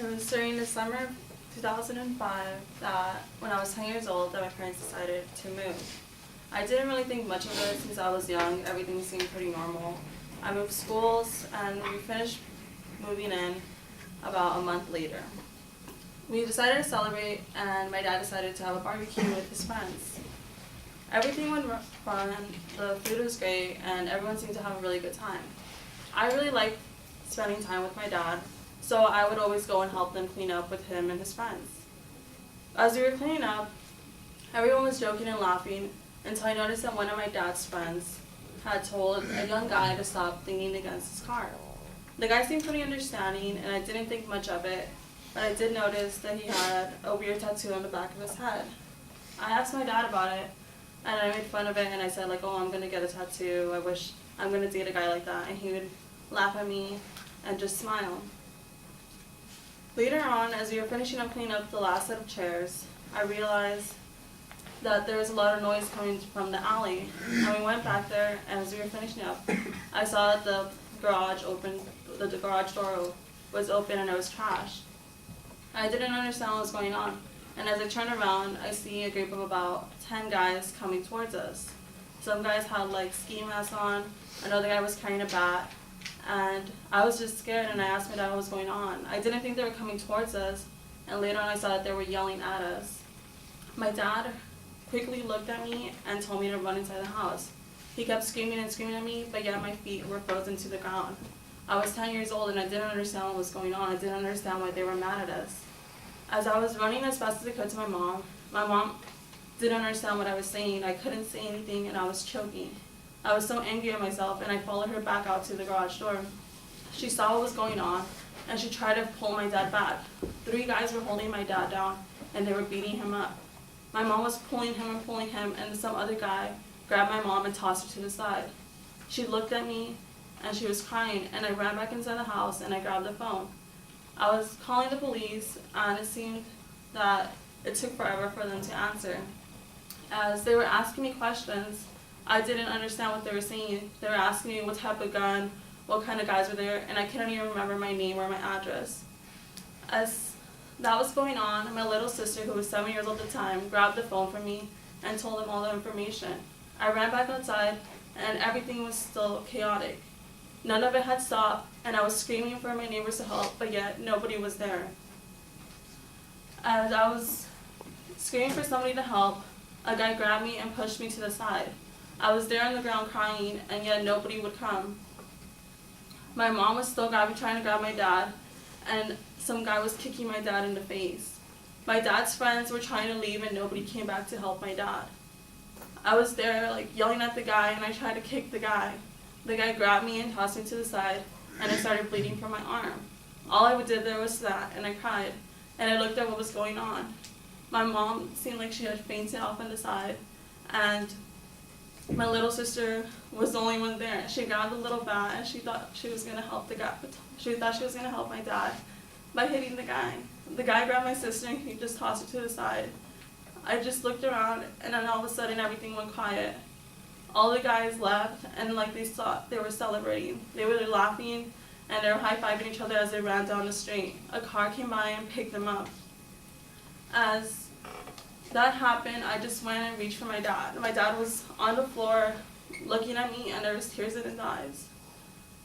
It was during the summer of 2005 that when I was 10 years old that my parents decided to move. I didn't really think much of it since I was young. Everything seemed pretty normal. I moved schools and we finished moving in about a month later. We decided to celebrate and my dad decided to have a barbecue with his friends. Everything went fun, the food was great, and everyone seemed to have a really good time. I really liked spending time with my dad, so I would always go and help them clean up with him and his friends. As we were cleaning up, everyone was joking and laughing until I noticed that one of my dad's friends had told a young guy to stop leaning against his car. The guy seemed pretty understanding and I didn't think much of it, but I did notice that he had a weird tattoo on the back of his head. I asked my dad about it and I made fun of it and I said like, oh, I'm gonna get a tattoo, I wish I'm gonna date a guy like that, and he would laugh at me and just smile. Later on, as we were finishing up cleaning up the last set of chairs, I realized that there was a lot of noise coming from the alley. And we went back there, and as we were finishing up, I saw that the garage door was open and it was trashed. I didn't understand what was going on. And as I turned around, I see a group of about 10 guys coming towards us. Some guys had like ski masks on, another guy was carrying a bat, and I was just scared and I asked my dad what was going on. I didn't think they were coming towards us, and later on I saw that they were yelling at us. My dad quickly looked at me and told me to run inside the house. He kept screaming and screaming at me, but yet my feet were frozen to the ground. I was 10 years old and I didn't understand what was going on. I didn't understand why they were mad at us. As I was running as fast as I could to my mom didn't understand what I was saying. I couldn't say anything and I was choking. I was so angry at myself and I followed her back out to the garage door. She saw what was going on and she tried to pull my dad back. 3 guys were holding my dad down and they were beating him up. My mom was pulling him and some other guy grabbed my mom and tossed her to the side. She looked at me and she was crying and I ran back inside the house and I grabbed the phone. I was calling the police and it seemed that it took forever for them to answer. As they were asking me questions, I didn't understand what they were saying. They were asking me what type of gun, what kind of guys were there, and I couldn't even remember my name or my address. As that was going on, my little sister, who was 7 years old at the time, grabbed the phone from me and told them all the information. I ran back outside and everything was still chaotic. None of it had stopped and I was screaming for my neighbors to help, but yet nobody was there. As I was screaming for somebody to help, a guy grabbed me and pushed me to the side. I was there on the ground crying and yet nobody would come. My mom was still trying to grab my dad and some guy was kicking my dad in the face. My dad's friends were trying to leave and nobody came back to help my dad. I was there like yelling at the guy and I tried to kick the guy. The guy grabbed me and tossed me to the side and I started bleeding from my arm. All I did there was that and I cried and I looked at what was going on. My mom seemed like she had fainted off on the side and my little sister was the only one there. She grabbed the little bat and she thought she was going to help the guy. She thought she was going to help my dad by hitting the guy. The guy grabbed my sister and he just tossed her to the side. I just looked around and then all of a sudden everything went quiet. All the guys left and like they thought they were celebrating. They were laughing and they were high-fiving each other as they ran down the street. A car came by and picked them up. As that happened, I just went and reached for my dad. My dad was on the floor looking at me and there was tears in his eyes.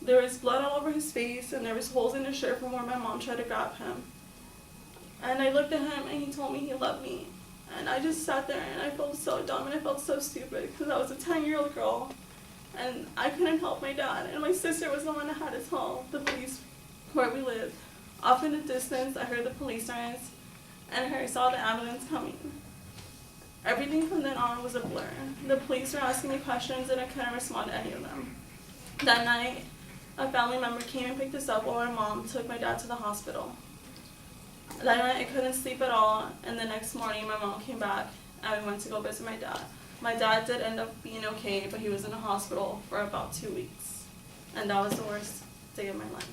There was blood all over his face and there was holes in his shirt from where my mom tried to grab him. And I looked at him and he told me he loved me. And I just sat there and I felt so dumb and I felt so stupid because I was a 10-year-old girl and I couldn't help my dad. And my sister was the one that had to tell the police where we lived. Off in the distance, I heard the police sirens and I saw the ambulance coming. Everything from then on was a blur. The police were asking me questions and I couldn't respond to any of them. That night, a family member came and picked us up while my mom took my dad to the hospital. That night I couldn't sleep at all, and the next morning my mom came back and we went to go visit my dad. My dad did end up being okay, but he was in the hospital for about 2 weeks. And that was the worst day of my life.